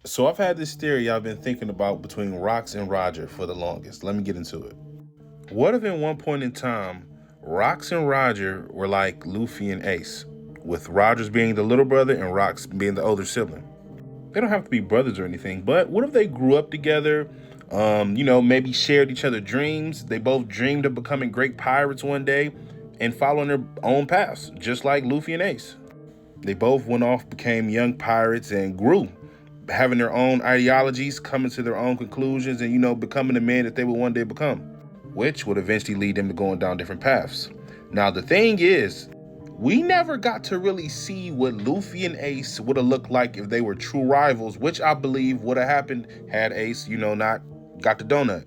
So I've had this theory I've been thinking about between Rox and Roger for the longest. Let me get into it. What if at one point in time, Rox and Roger were like Luffy and Ace, with Rogers being the little brother and Rox being the older sibling? They don't have to be brothers or anything, but what if they grew up together, maybe shared each other dreams? They both dreamed of becoming great pirates one day and following their own paths, just like Luffy and Ace. They both went off, became young pirates, and grew, having their own ideologies, coming to their own conclusions, and, becoming the men that they would one day become, which would eventually lead them to going down different paths. Now, the thing is, we never got to really see what Luffy and Ace would have looked like if they were true rivals, which I believe would have happened had Ace, not got the donut.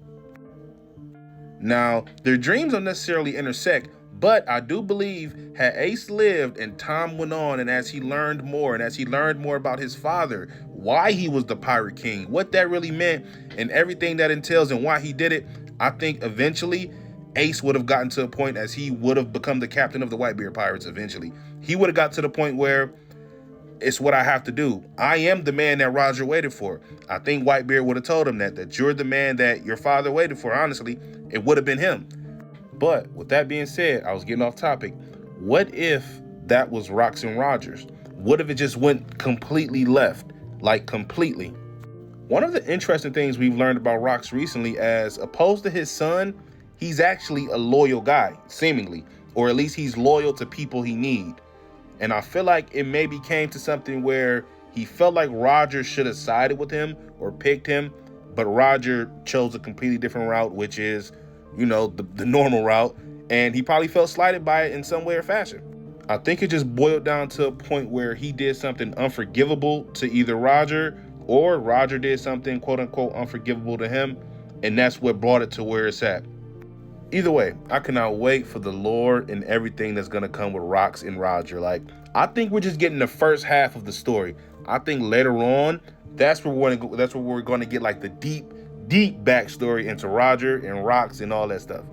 Now, their dreams don't necessarily intersect, but I do believe had Ace lived and time went on, and as he learned more, and as he learned more about his father, why he was the Pirate King, what that really meant, and everything that entails and why he did it, I think eventually Ace would have gotten to a point as he would have become the captain of the Whitebeard Pirates eventually. He would have got to the point where it's what I have to do. I am the man that Roger waited for. I think Whitebeard would have told him that you're the man that your father waited for. Honestly, it would have been him. But with that being said, I was getting off topic. What if that was Rox and Rogers? What if it just went completely left? Like completely. One of the interesting things we've learned about Rox recently, as opposed to his son, he's actually a loyal guy, seemingly. Or at least he's loyal to people he need. And I feel like it maybe came to something where he felt like Roger should have sided with him or picked him, but Roger chose a completely different route, which is, the normal route, and he probably felt slighted by it in some way or fashion. I think it just boiled down to a point where he did something unforgivable to either Roger, or Roger did something quote unquote unforgivable to him, and that's what brought it to where it's at. Either way, I cannot wait for the lore and everything that's gonna come with Rox and Roger. Like, I think we're just getting the first half of the story. I think later on, that's where we're gonna get like the deep backstory into Roger and Rox and all that stuff.